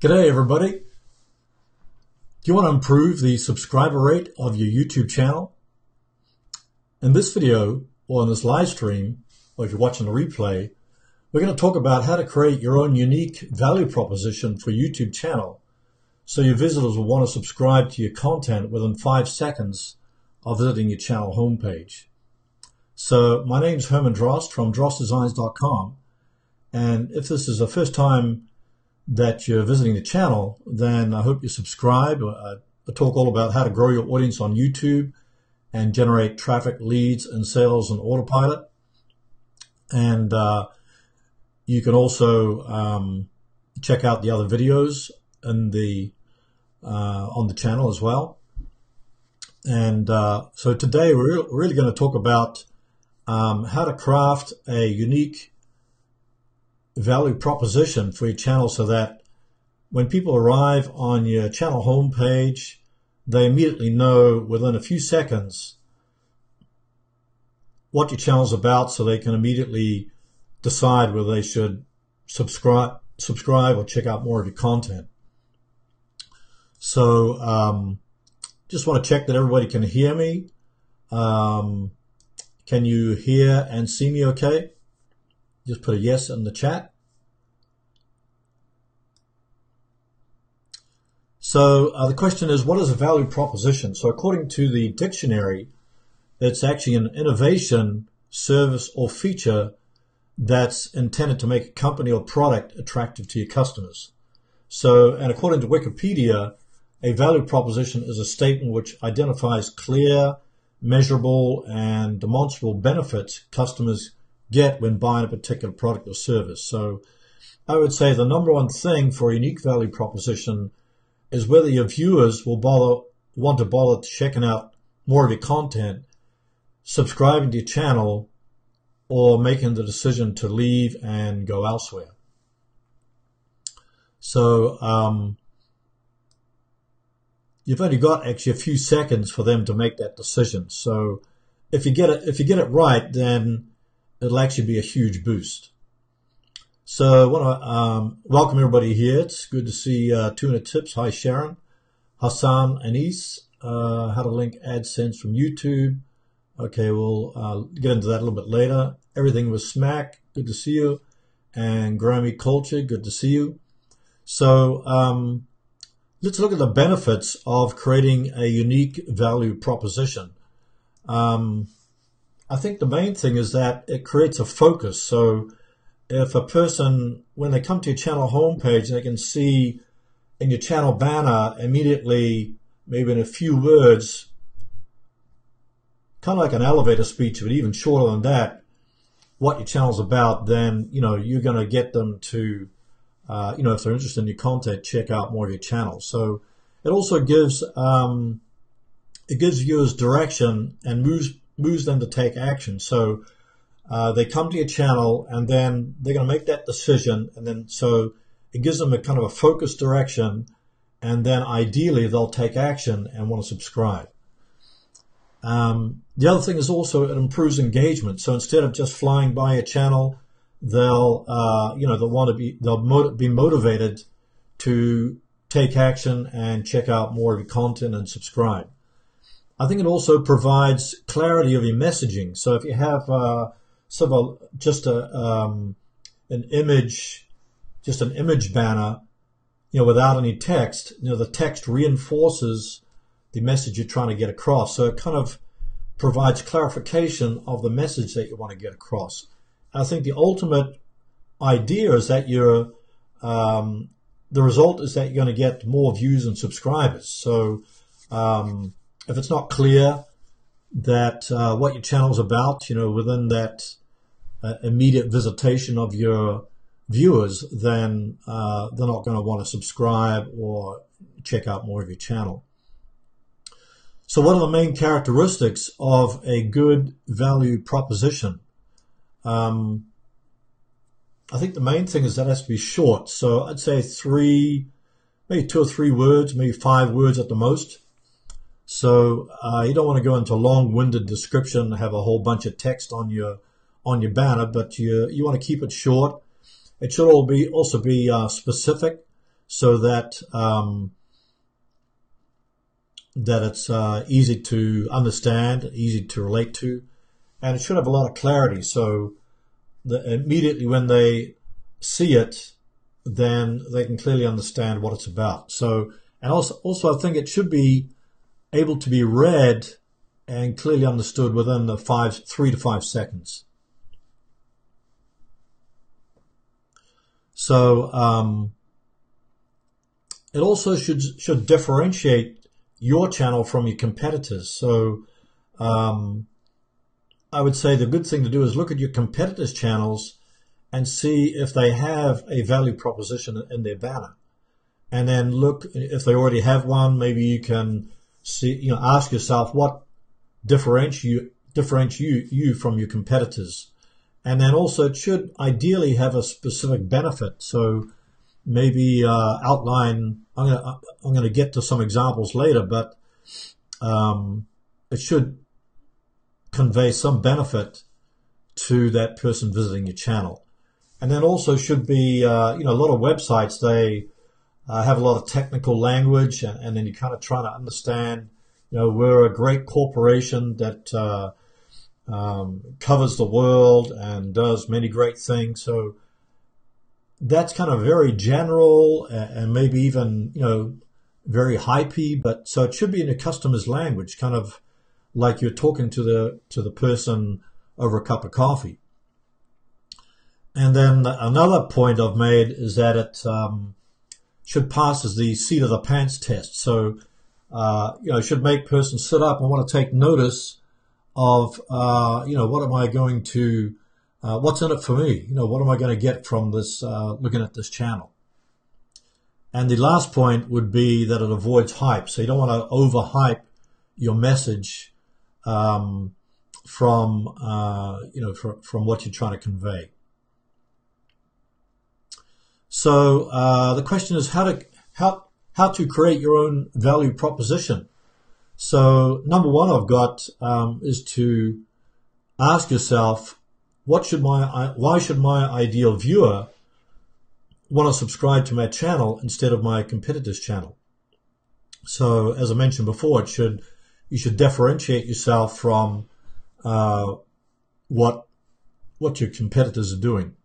G'day everybody. Do you want to improve the subscriber rate of your YouTube channel? In this video, or in this live stream, or if you're watching the replay, we're going to talk about how to create your own unique value proposition for your YouTube channel so your visitors will want to subscribe to your content within 5 seconds of visiting your channel homepage. So my name is Herman Drost from drostdesigns.com, and if this is the first time that you're visiting the channel, then I hope you subscribe. I talk all about how to grow your audience on YouTube and generate traffic, leads, and sales on autopilot. And you can also check out the other videos in the on the channel as well. And so today we're really going to talk about how to craft a unique value proposition for your channel so that when people arrive on your channel homepage, they immediately know within a few seconds what your channel's about, so they can immediately decide whether they should subscribe or check out more of your content. So just want to check that everybody can hear me. Can you hear and see me okay? Just put a yes in the chat. So the question is, what is a value proposition? So according to the dictionary, it's actually an innovation, service, or feature that's intended to make a company or product attractive to your customers. So, and according to Wikipedia, a value proposition is a statement which identifies clear, measurable, and demonstrable benefits customers get when buying a particular product or service. So I would say the number one thing for a unique value proposition is whether your viewers will want to bother checking out more of your content, subscribing to your channel, or making the decision to leave and go elsewhere. So you've only got actually a few seconds for them to make that decision. So if you get it right, then it'll actually be a huge boost. So I want to welcome everybody here. It's good to see Tuna Tips. Hi, Sharon. Hassan, Anis. How to link AdSense from YouTube. Okay, we'll get into that a little bit later. Everything with Smack. Good to see you. And Grammy Culture. Good to see you. So let's look at the benefits of creating a unique value proposition. I think the main thing is that it creates a focus. So if a person, when they come to your channel homepage, they can see in your channel banner immediately, maybe in a few words, kind of like an elevator speech, but even shorter than that, what your channel's about, then, you're going to get them to, if they're interested in your content, check out more of your channel. So it also gives viewers direction and moves them to take action. So they come to your channel and then they're going to make that decision, and then so it gives them a kind of a focused direction, and then ideally they'll take action and want to subscribe. The other thing is also it improves engagement. So instead of just flying by your channel, they'll be motivated to take action and check out more of your content and subscribe. I think it also provides clarity of your messaging. So if you have an image banner, without any text, the text reinforces the message you're trying to get across. So it kind of provides clarification of the message that you want to get across. I think the ultimate idea is that the result is that you're going to get more views and subscribers. So if it's not clear that what your channel's about, within that immediate visitation of your viewers, then they're not going to want to subscribe or check out more of your channel. So what are the main characteristics of a good value proposition? I think the main thing is that it has to be short. So I'd say maybe 2 or 3 words, maybe 5 words at the most. So you don't want to go into long-winded description, have a whole bunch of text on your banner, but you want to keep it short. It should also be specific. so that that it's easy to understand, easy to relate to, and it should have a lot of clarity. So immediately when they see it, then they can clearly understand what it's about. So, and also I think it should be able to be read and clearly understood within the 3 to 5 seconds. So it also should differentiate your channel from your competitors. So I would say the good thing to do is look at your competitors' channels and see if they have a value proposition in their banner. And then look, if they already have one, maybe you can see, ask yourself what differentiates you from your competitors. And then also it should ideally have a specific benefit. So maybe outline, I'm going to get to some examples later, but it should convey some benefit to that person visiting your channel. And then also should be, a lot of websites, they have a lot of technical language, and then you kind of try to understand, we're a great corporation that covers the world and does many great things. So that's kind of very general and maybe even, very hypey, but so it should be in a customer's language, kind of like you're talking to the person over a cup of coffee. And then another point I've made is that it should pass as the seat of the pants test. So, it should make persons sit up and want to take notice of, what am I going to, what's in it for me? What am I going to get from this, looking at this channel? And the last point would be that it avoids hype. So you don't want to overhype your message, from what you're trying to convey. So the question is how to create your own value proposition. So number one I've got is to ask yourself, why should my ideal viewer want to subscribe to my channel instead of my competitor's channel? So as I mentioned before, you should differentiate yourself from what your competitors are doing.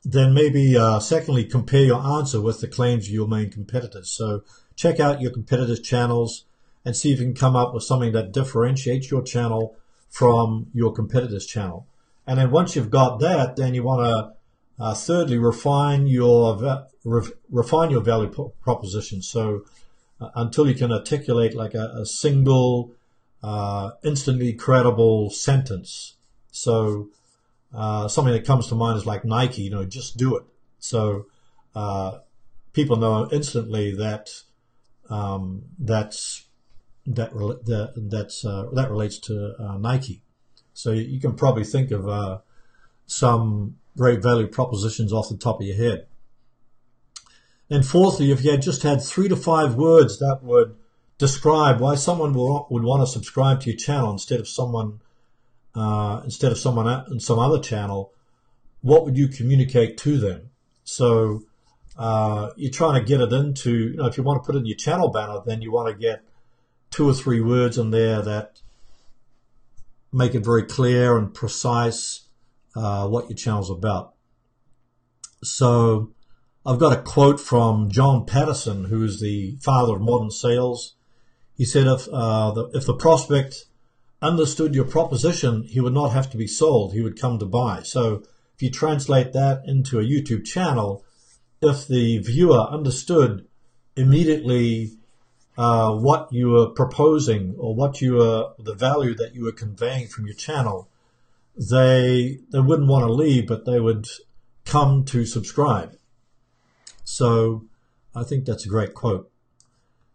Then maybe secondly, compare your answer with the claims of your main competitors. So check out your competitors' channels and see if you can come up with something that differentiates your channel from your competitor's channel. And then once you've got that, then you want to thirdly refine your value proposition. So until you can articulate like a single, instantly credible sentence. So something that comes to mind is like Nike, just do it. So people know instantly that that relates to Nike. So you can probably think of some great value propositions off the top of your head. And fourthly, if you had just had 3 to 5 words that would describe why someone would want to subscribe to your channel instead of someone in some other channel, what would you communicate to them? So you're trying to get it into, if you want to put it in your channel banner, then you want to get 2 or 3 words in there that make it very clear and precise what your channel's about. So I've got a quote from John Patterson, who is the father of modern sales. He said, if the prospect understood your proposition, he would not have to be sold. He would come to buy. So if you translate that into a YouTube channel, if the viewer understood immediately what you were proposing or the value that you were conveying from your channel, they wouldn't want to leave, but they would come to subscribe. So I think that's a great quote.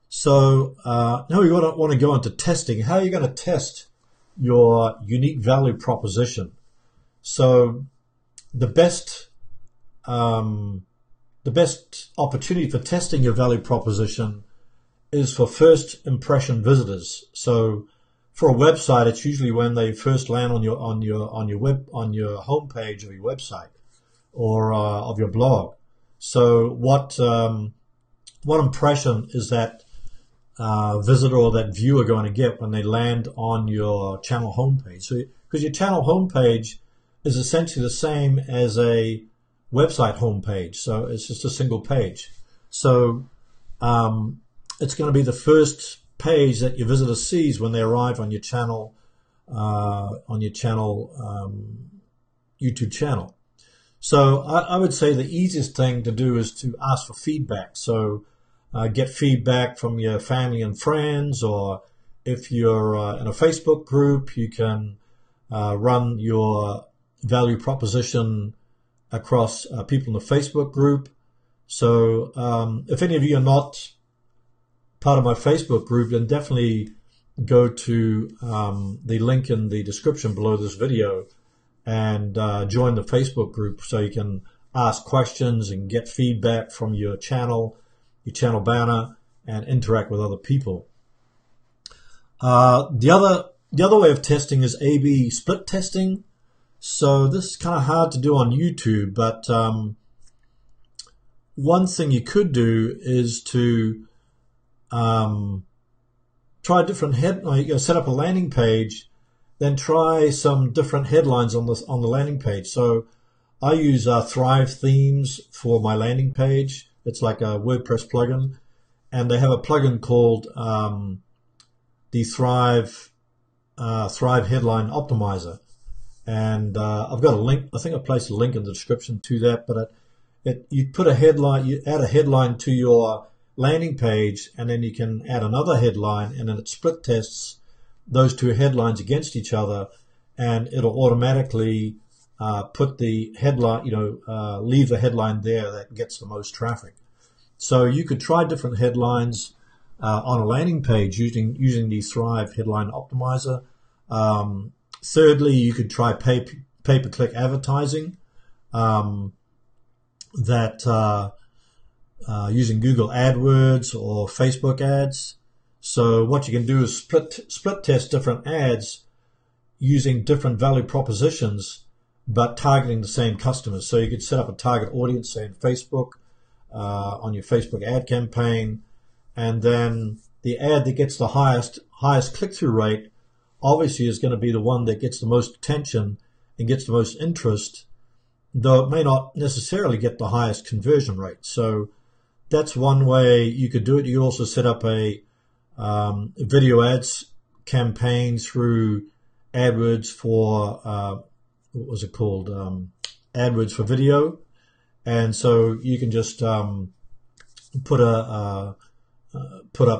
So now we want to go into testing. How are you going to test your unique value proposition? So the best opportunity for testing your value proposition is for first impression visitors. So for a website, it's usually when they first land on your homepage of your website or of your blog. So what impression is that visitor or that viewer going to get when they land on your channel homepage? So, because your channel homepage is essentially the same as a website homepage, so it's just a single page. So it's going to be the first page that your visitor sees when they arrive on your channel, YouTube channel. So I would say the easiest thing to do is to ask for feedback. So get feedback from your family and friends, or if you're in a Facebook group, you can run your value proposition across people in the Facebook group. So if any of you are not part of my Facebook group, then definitely go to the link in the description below this video and join the Facebook group so you can ask questions and get feedback from your channel banner, and interact with other people. The other way of testing is A/B split testing. So this is kind of hard to do on YouTube, but one thing you could do is to try different you set up a landing page, then try some different headlines on the landing page. So I use Thrive themes for my landing page. It's like a WordPress plugin, and they have a plugin called the Thrive Headline Optimizer. And I've got a link. I think I placed a link in the description to that. But you put a headline, you add a headline to your landing page, and then you can add another headline, and then it split tests those two headlines against each other, and it'll automatically put the headline, leave the headline there that gets the most traffic. So you could try different headlines on a landing page using the Thrive Headline Optimizer. Thirdly, you could try pay-per-click advertising using Google AdWords or Facebook ads. So what you can do is split test different ads using different value propositions, but targeting the same customers. So you could set up a target audience, say in Facebook, on your Facebook ad campaign, and then the ad that gets the highest click-through rate obviously is going to be the one that gets the most attention and gets the most interest, though it may not necessarily get the highest conversion rate. So that's one way you could do it. You could also set up a video ads campaign through AdWords for what was it called? AdWords for video, and so you can just put up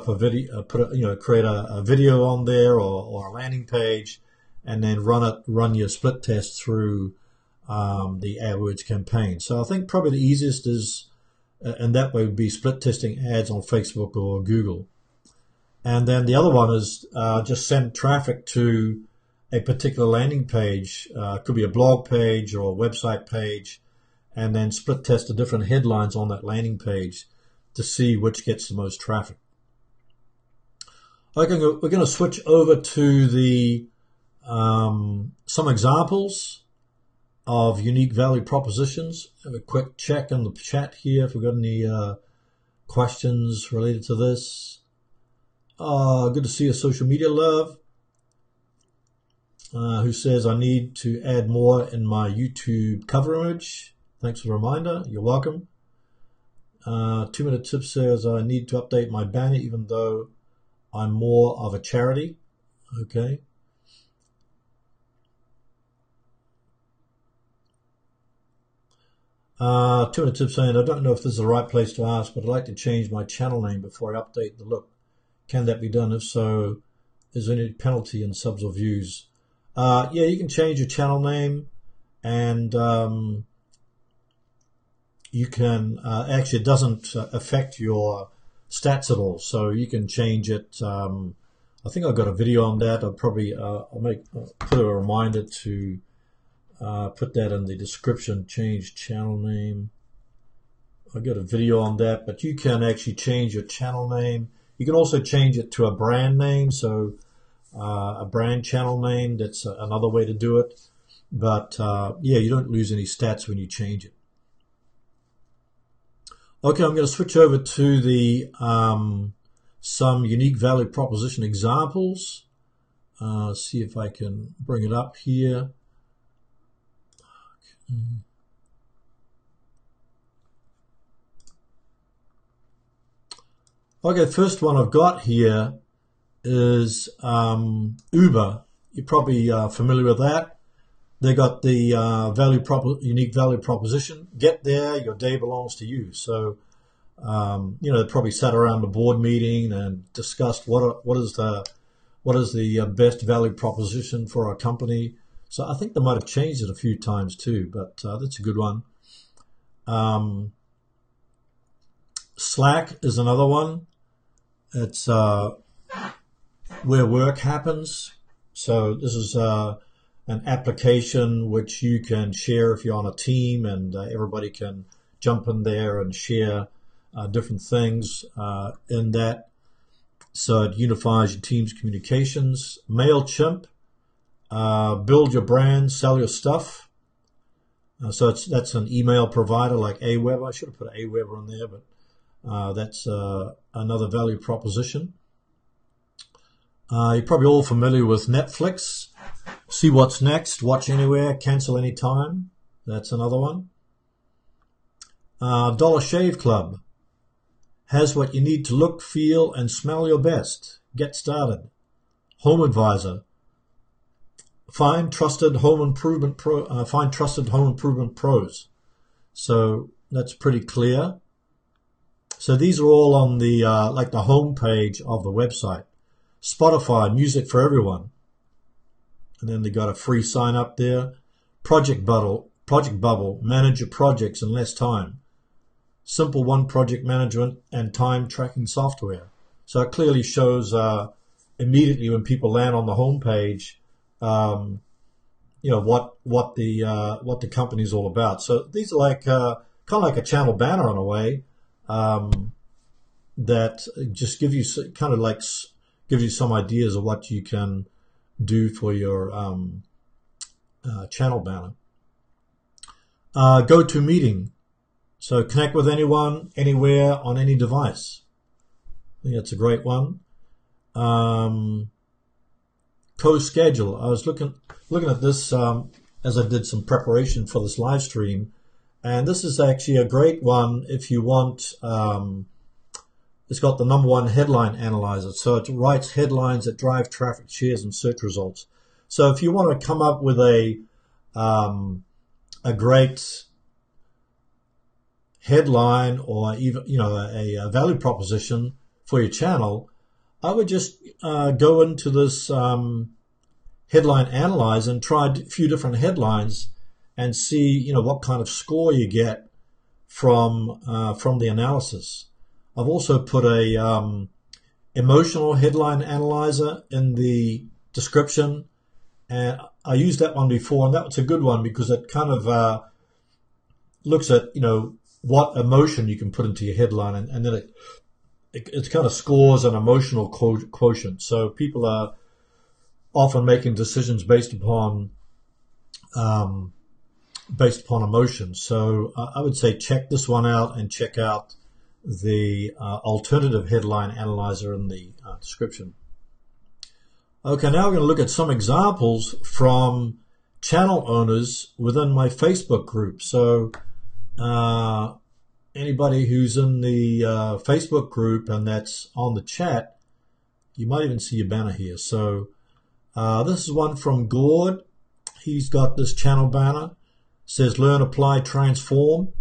a video, create a video on there or a landing page, and then run your split test through the AdWords campaign. So I think probably the easiest is, and that way would be split testing ads on Facebook or Google. And then the other one is just send traffic to a particular landing page. It could be a blog page or a website page, and then split test the different headlines on that landing page to see which gets the most traffic. Okay, we're going to switch over to the some examples of unique value propositions. Have a quick check in the chat here if we've got any questions related to this. Good to see a social media love who says, I need to add more in my YouTube cover image. Thanks for the reminder. You're welcome. 2-minute tip says, I need to update my banner even though I'm more of a charity. Okay. Two-minute tip saying, I don't know if this is the right place to ask, but I'd like to change my channel name before I update the look. Can that be done? If so, is there any penalty in subs or views? Yeah, you can change your channel name, and you can actually, it doesn't affect your stats at all. So you can change it. I think I've got a video on that. I'll probably put a reminder to put that in the description. Change channel name. I've got a video on that, but you can actually change your channel name. You can also change it to a brand name, so a brand channel name. That's another way to do it. But yeah, you don't lose any stats when you change it. Okay, I'm going to switch over to the some unique value proposition examples. See if I can bring it up here. Okay, first one I've got here is Uber. You're probably familiar with that. They got the unique value proposition. Get there, your day belongs to you. So, you know, they probably sat around the board meeting and discussed what is the best value proposition for our company. So I think they might have changed it a few times too, but that's a good one. Slack is another one. It's where work happens. So this is an application which you can share if you're on a team, and everybody can jump in there and share different things in that. So it unifies your team's communications. Mailchimp, build your brand, sell your stuff. So that's an email provider like Aweber. I should have put Aweber on there, but that's another value proposition. You're probably all familiar with Netflix. See what's next, watch anywhere, cancel anytime. That's another one. Dollar Shave Club has what you need to look, feel, and smell your best. Get started. Home Advisor. Find trusted home improvement pros. So that's pretty clear. So these are all on the like the home page of the website. Spotify, music for everyone. And then they got a free sign up there. Project Bubble, manage your projects in less time. Simple one project management and time tracking software. So it clearly shows immediately when people land on the home page, you know, what the company's all about. So these are like kind of like a channel banner in a way, that just give you kind of like give you some ideas of what you can do for your channel banner. Go-to-meeting. So connect with anyone, anywhere, on any device. I think that's a great one. Co-schedule. I was looking at this as I did some preparation for this live stream, and this is actually a great one if you want. It's got the #1 headline analyzer, so it writes headlines that drive traffic, shares, and search results. So if you want to come up with a great headline, or even, you know, a value proposition for your channel, I would just go into this headline analyzer and try a few different headlines and see, you know, what kind of score you get from the analysis. I've also put a emotional headline analyzer in the description, and I used that one before, and that's a good one because it kind of looks at, you know, what emotion you can put into your headline, and then it kind of scores an emotional quotient. So people are often making decisions based upon emotion. So I would say check this one out and check out the alternative headline analyzer in the description. Okay, now we're going to look at some examples from channel owners within my Facebook group. So anybody who's in the Facebook group and that's on the chat, you might even see a banner here. So this is one from Gord. He's got this channel banner. It says learn, apply, transform.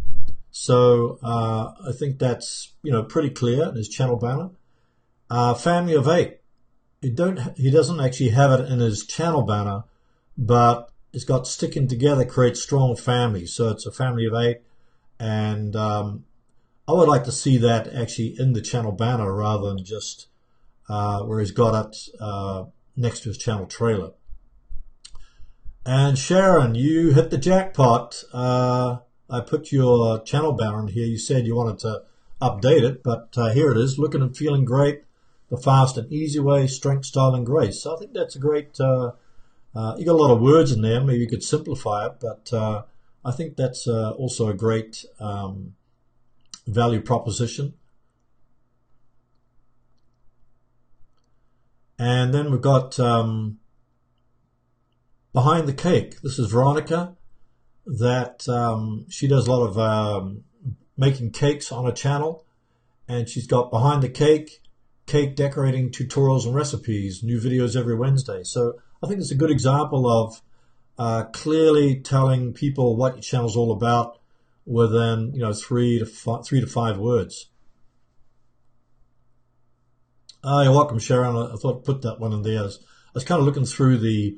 So I think that's, you know, pretty clear in his channel banner. Family of 8. He doesn't actually have it in his channel banner, but it's got sticking together creates strong families. So it's a family of 8, and I would like to see that actually in the channel banner rather than just where he's got it next to his channel trailer. And Sharon, you hit the jackpot. I put your channel banner in here. You said you wanted to update it, but here it is, looking and feeling great, the fast and easy way, strength, style, and grace. So I think that's a great, you got a lot of words in there. Maybe you could simplify it, but I think that's also a great value proposition. And then we've got behind the cake. This is Veronica, that she does a lot of making cakes on her channel, and she's got behind the cake decorating tutorials and recipes, new videos every Wednesday. So I think it's a good example of clearly telling people what your channel's all about within 3 to 5 words. You're welcome, Sharon. I thought I'd put that one in there. I was kind of looking through the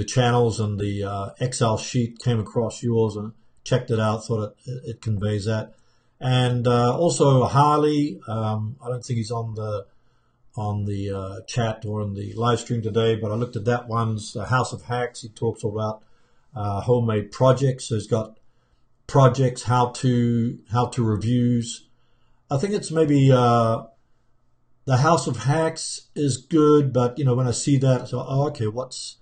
channels and the Excel sheet, came across yours and checked it out. Thought it conveys that. And also Harley. I don't think he's on the chat or in the live stream today, but I looked at that one's House of Hacks. He talks about homemade projects. So he's got projects, how to reviews. I think it's maybe the House of Hacks is good, but when I see that, I thought, oh, okay, what's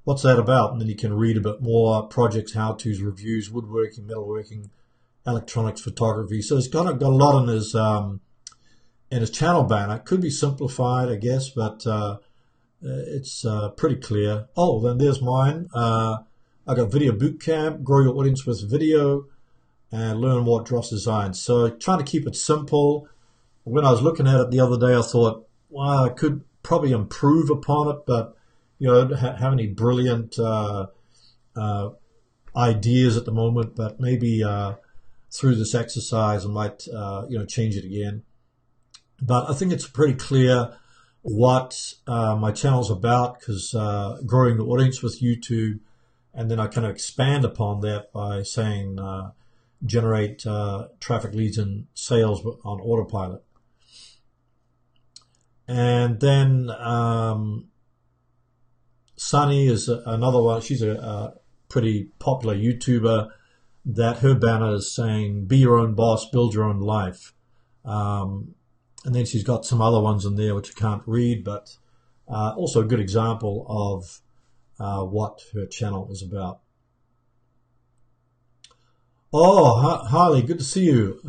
that about? And then you can read a bit more: projects, how-tos, reviews, woodworking, metalworking, electronics, photography. So he's got a lot in his channel banner. It could be simplified, I guess, but it's pretty clear. Oh, then there's mine. I got Video Bootcamp, grow your audience with video, and learn more Dross designs. So trying to keep it simple. When I was looking at it the other day, I thought, well, I could probably improve upon it, but I don't have any brilliant ideas at the moment. But maybe through this exercise, I might change it again. But I think it's pretty clear what my channel's about, because growing the audience with YouTube, and then I kind of expand upon that by saying generate traffic, leads, and sales on autopilot. And then Sunny is another one. She's a pretty popular YouTuber that her banner is saying, be your own boss, build your own life. And then she's got some other ones in there which I can't read, but also a good example of what her channel is about. Oh, Harley, good to see you.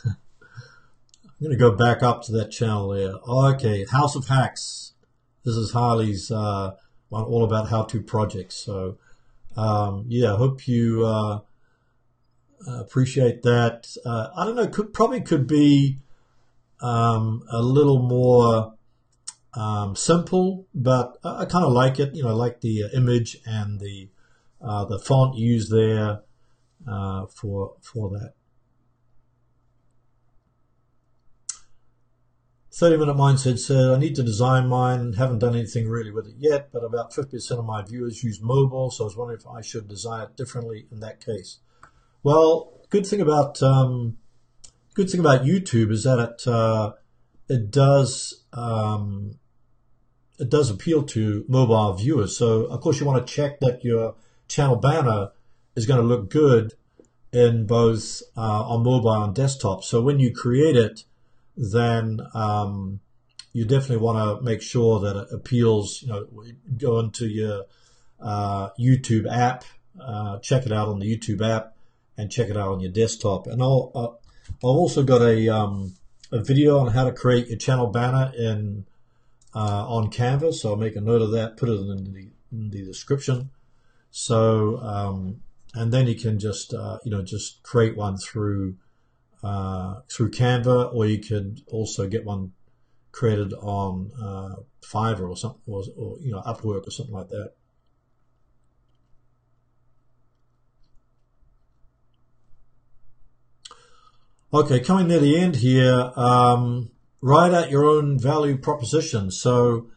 I'm going to go back up to that channel there. Okay, House of Hacks. This is Harley's one all about how-to projects. So, yeah, I hope you appreciate that. I don't know, probably could be a little more simple, but I kind of like it. Like the image and the font used there for that. 30-minute mindset said, I need to design mine. Haven't done anything really with it yet, but about 50% of my viewers use mobile, so I was wondering if I should design it differently in that case. Well, good thing about YouTube is that it does appeal to mobile viewers. So of course you want to check that your channel banner is going to look good in both on mobile and desktop. So when you create it, then you definitely want to make sure that it appeals. Go into your YouTube app, check it out on the YouTube app, and check it out on your desktop. And I've also got a video on how to create your channel banner on Canva. So I'll make a note of that, put it in the description. So and then you can just just create one through Canva, or you could also get one created on Fiverr or something, or Upwork or something like that. Okay, coming near the end here, write out your own value proposition. So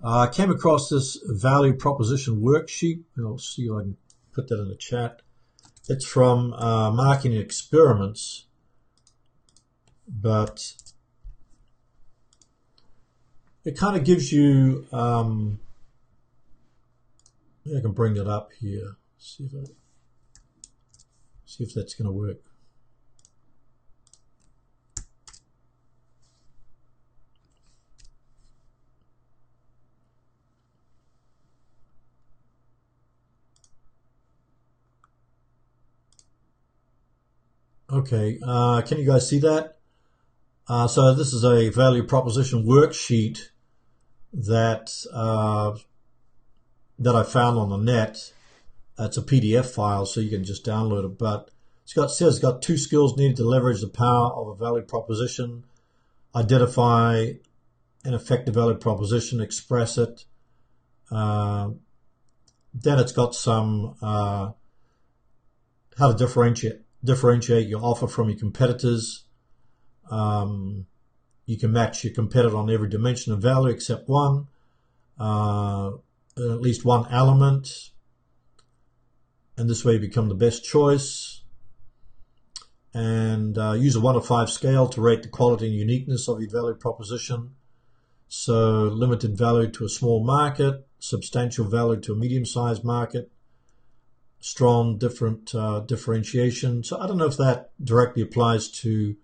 I came across this value proposition worksheet. I'll see if I can put that in the chat. It's from Marketing Experiments, but it kind of gives you, maybe I can bring it up here, see if that's going to work. Okay, can you guys see that? So this is a value proposition worksheet that that I found on the net. It's a PDF file, so you can just download it. But says it's got 2 skills needed to leverage the power of a value proposition: identify an effective value proposition, express it. Then it's got some how to differentiate your offer from your competitors. You can match your competitor on every dimension of value except one, at least one element, and this way you become the best choice. And use a 1 to 5 scale to rate the quality and uniqueness of your value proposition. So limited value to a small market, substantial value to a medium-sized market, strong differentiation. So I don't know if that directly applies to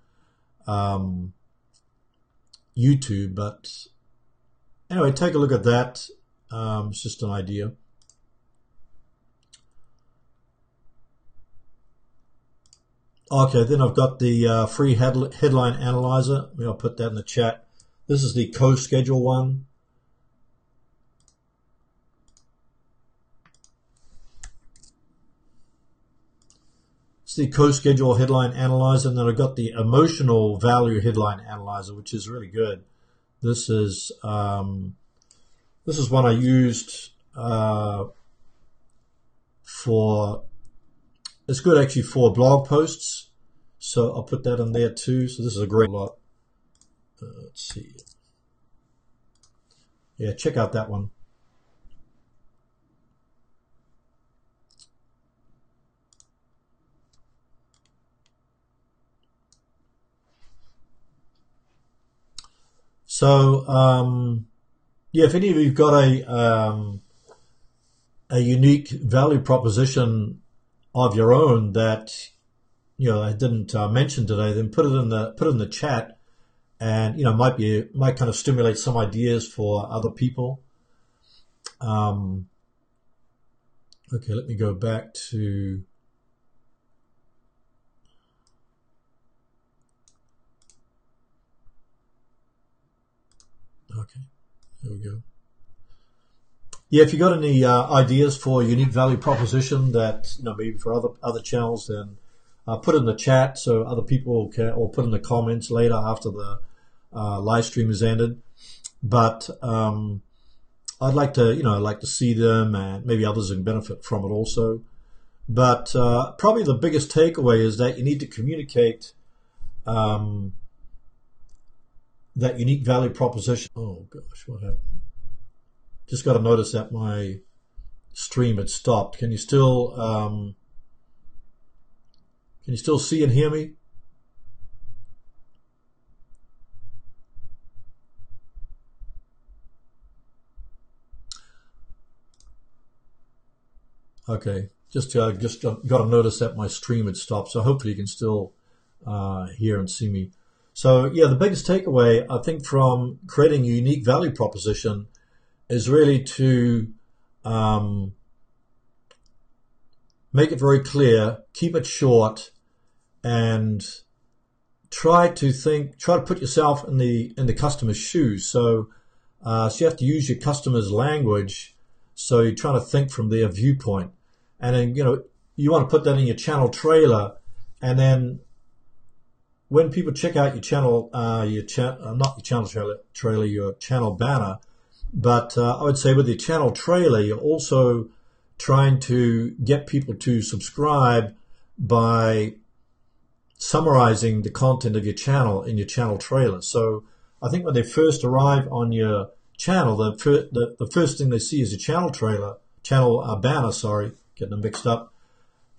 YouTube, but anyway, take a look at that. It's just an idea. Okay, then I've got the free headline analyzer. Maybe I'll put that in the chat. This is the co-schedule one. It's the co-schedule headline analyzer, and then I've got the emotional value headline analyzer, which is really good. This is one I used for. It's good actually for blog posts, so I'll put that in there too. So this is a great lot. Let's see. Yeah, check out that one. So, yeah, if any of you've got a unique value proposition of your own that I didn't mention today, then put it in the chat, and might kind of stimulate some ideas for other people. Okay, let me go back to. Okay, there we go. Yeah, if you got any ideas for a unique value proposition that maybe for other channels, then put it in the chat so other people can, or put in the comments later after the live stream is ended. But I'd like to see them, and maybe others can benefit from it also. But probably the biggest takeaway is that you need to communicate that unique value proposition. Oh gosh, what happened? Just got to notice that my stream had stopped. Can you still see and hear me? Okay, just got to notice that my stream had stopped. So hopefully you can still hear and see me. So yeah, the biggest takeaway I think from creating a unique value proposition is really to make it very clear, keep it short, and try to put yourself in the customer's shoes. So you have to use your customer's language. So you're trying to think from their viewpoint, and then you want to put that in your channel trailer, and then when people check out your channel, not your channel trailer, your channel banner. But I would say with your channel trailer, you're also trying to get people to subscribe by summarizing the content of your channel in your channel trailer. So I think when they first arrive on your channel, the first thing they see is your channel banner, getting them mixed up.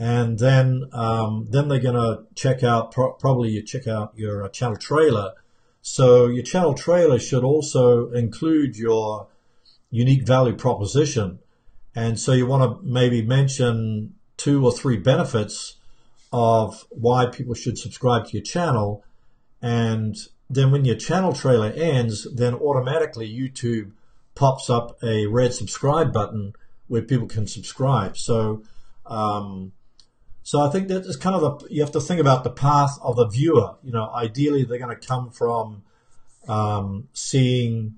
And then they're going to check out, probably you check out your channel trailer. So your channel trailer should also include your unique value proposition. And so you want to maybe mention 2 or 3 benefits of why people should subscribe to your channel. And then when your channel trailer ends, then automatically YouTube pops up a red subscribe button where people can subscribe. So So I think that is kind of you have to think about the path of the viewer. You know, ideally they're going to come from seeing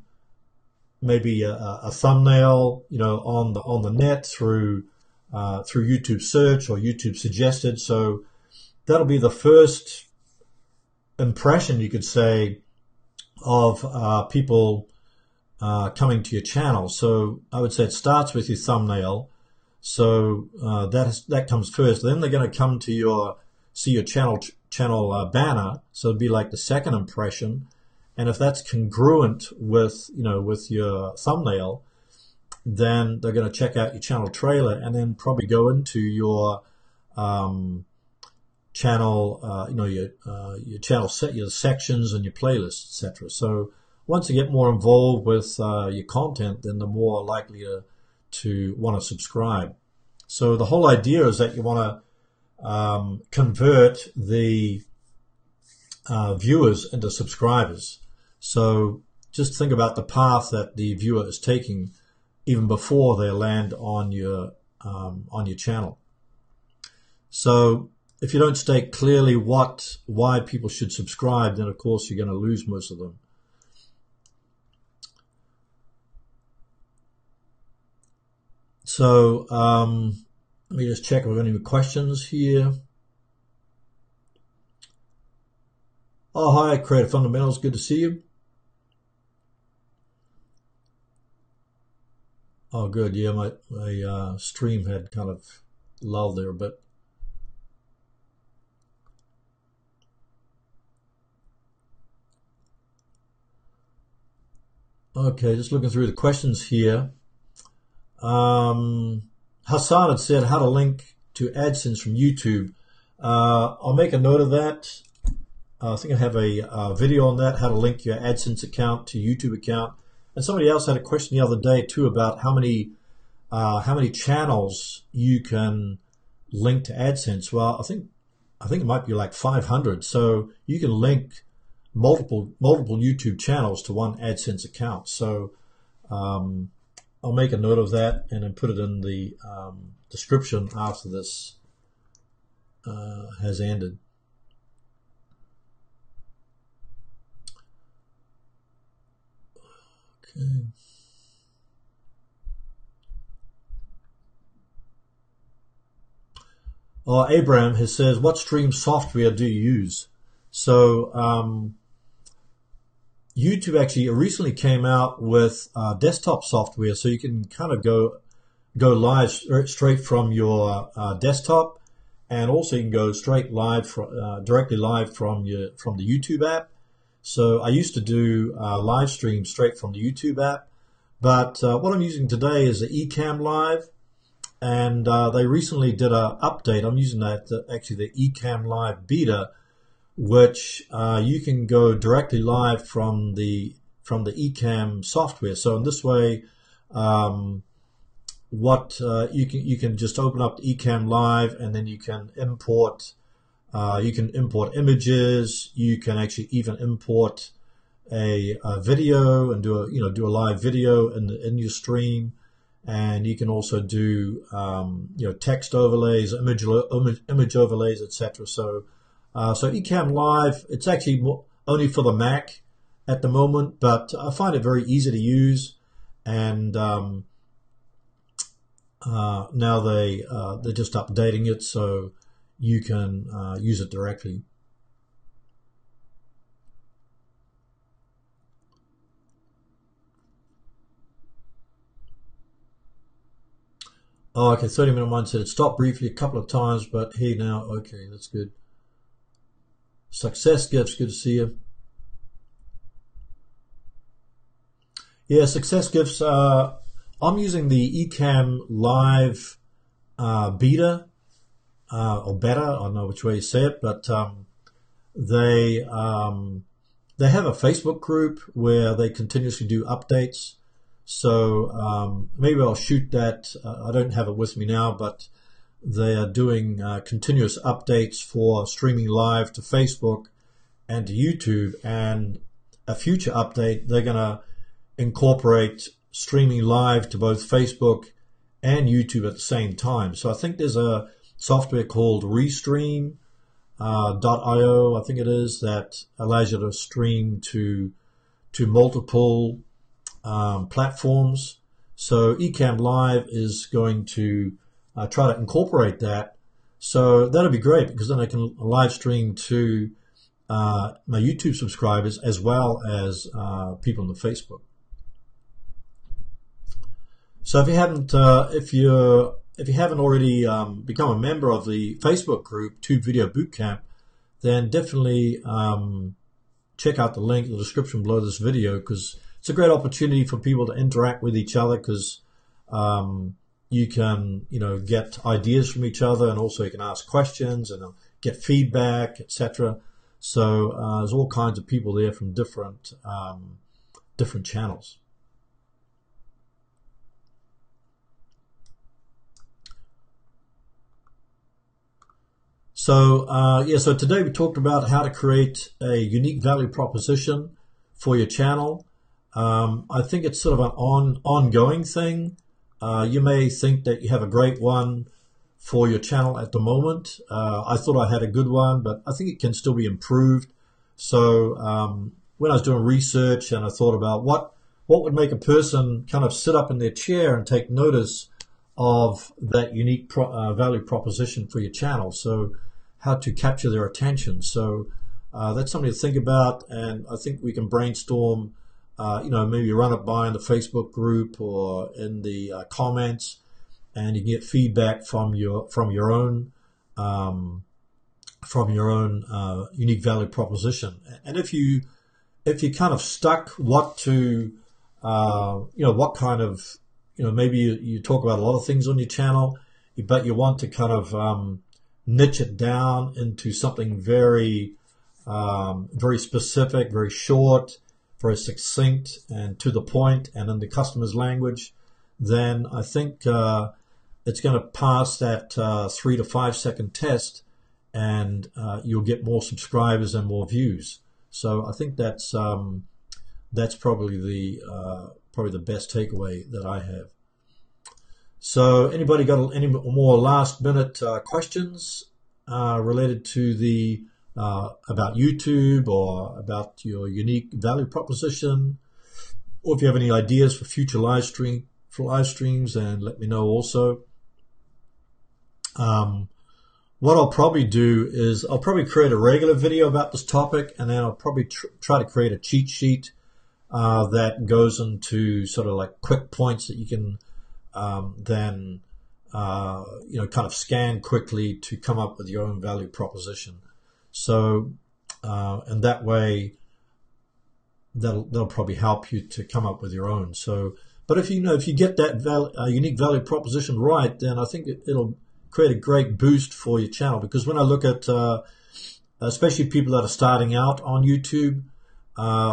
maybe a thumbnail, you know, on the net through YouTube search or YouTube suggested. So that'll be the first impression, you could say, of people coming to your channel. So I would say it starts with your thumbnail. So that comes first. Then they're going to come to see your channel banner. So it'd be like the second impression. And if that's congruent with your thumbnail, then they're going to check out your channel trailer and then probably go into your channel, your channel set, your sections and your playlists, etc. So once you get more involved with your content, then the more likely to want to subscribe. So the whole idea is that you want to convert the viewers into subscribers. So just think about the path that the viewer is taking even before they land on your channel. So if you don't state clearly why people should subscribe, then of course you're going to lose most of them. So let me just check if we've got any questions here. Oh, hi, Creative Fundamentals. Good to see you. Oh, good. Yeah, my stream had kind of lulled there a bit. Okay, just looking through the questions here. Hassan had said how to link to AdSense from YouTube. I'll make a note of that. I think I have a video on that, how to link your AdSense account to YouTube account. And somebody else had a question the other day too about how many channels you can link to AdSense. Well, I think it might be like 500. So you can link multiple YouTube channels to one AdSense account. So I'll make a note of that and then put it in the description after this has ended. Okay. Abraham has says, what stream software do you use? So YouTube actually recently came out with desktop software, so you can kind of go live straight from your desktop, and also you can go straight live directly live from the YouTube app. So I used to do live stream straight from the YouTube app, but what I'm using today is the Ecamm Live, and they recently did an update. I'm using actually the Ecamm Live Beta, which you can go directly live from the Ecamm software. So in this way, you can just open up the Ecamm Live, and then you can import images. You can actually even import a video and do a live video in your stream, and you can also do text overlays, image overlays, etc. So Ecamm Live, it's actually only for the Mac at the moment, but I find it very easy to use, and now they're just updating it so you can use it directly. Oh, okay, 30-minute one said it stopped briefly a couple of times, but hey now, okay, that's good. Success Gifts, good to see you. Yeah, Success Gifts, I'm using the Ecamm Live Beta, or Beta, I don't know which way you say it, but they have a Facebook group where they continuously do updates. So maybe I'll shoot that. I don't have it with me now, but they are doing continuous updates for streaming live to Facebook and to YouTube. And a future update, they're going to incorporate streaming live to both Facebook and YouTube at the same time. So I think there's a software called Restream. .io, I think it is, that allows you to stream to multiple platforms. So Ecamm Live is going to try to incorporate that. So that'll be great, because then I can live stream to my YouTube subscribers as well as people on the Facebook. So if you haven't, if you haven't already become a member of the Facebook group Tube Video Bootcamp, then definitely check out the link in the description below this video, because it's a great opportunity for people to interact with each other, because you can, get ideas from each other, and also you can ask questions and get feedback, etc. So there's all kinds of people there from different channels. So so today we talked about how to create a unique value proposition for your channel. I think it's sort of an ongoing thing. You may think that you have a great one for your channel at the moment. I thought I had a good one, but I think it can still be improved. So when I was doing research, and I thought about what would make a person kind of sit up in their chair and take notice of that unique value proposition for your channel. So how to capture their attention. So that's something to think about, and I think we can brainstorm, maybe run it by in the Facebook group or in the comments, and you can get feedback from your own unique value proposition. And if you kind of stuck what to what kind of, maybe you talk about a lot of things on your channel, but you want to kind of niche it down into something very specific, very short, very succinct, and to the point, and in the customer's language, then I think it's going to pass that 3 to 5 second test, and you'll get more subscribers and more views. So I think that's probably the best takeaway that I have. So anybody got any more last minute questions related to the about YouTube or about your unique value proposition, or if you have any ideas for future live streams, and let me know also. What I'll probably do is I'll probably create a regular video about this topic, and then I'll probably try to create a cheat sheet that goes into sort of like quick points that you can then kind of scan quickly to come up with your own value proposition. So and that way that'll probably help you to come up with your own. So, but if you get that unique value proposition right, then I think it'll create a great boost for your channel. Because when I look at especially people that are starting out on YouTube,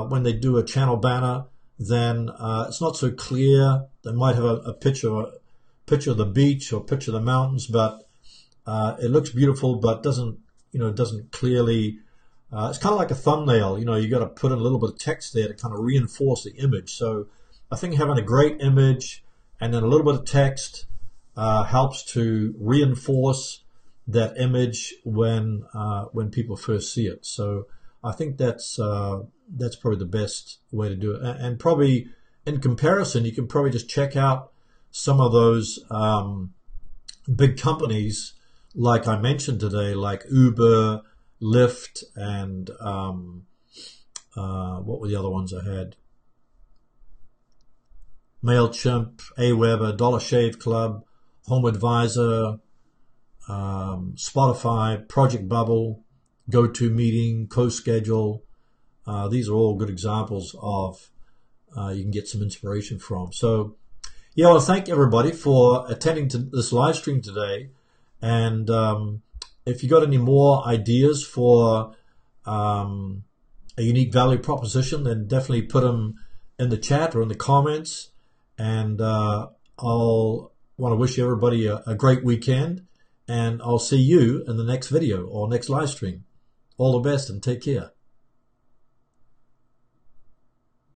when they do a channel banner, then it's not so clear. They might have a picture of the beach or picture of the mountains, but it looks beautiful, but doesn't clearly. It's kind of like a thumbnail. You got to put in a little bit of text there to kind of reinforce the image. So I think having a great image and then a little bit of text helps to reinforce that image when people first see it. So I think that's probably the best way to do it. And probably in comparison, you can probably just check out some of those big companies like I mentioned today, like Uber, Lyft, and what were the other ones I had? Mailchimp, Aweber, Dollar Shave Club, Home Advisor, Spotify, Project Bubble, GoToMeeting, CoSchedule. These are all good examples of you can get some inspiration from. So, yeah, I want to thank everybody for attending to this live stream today. And if you got any more ideas for a unique value proposition, then definitely put them in the chat or in the comments. And I'll want to wish everybody a great weekend. And I'll see you in the next video or next live stream. All the best and take care.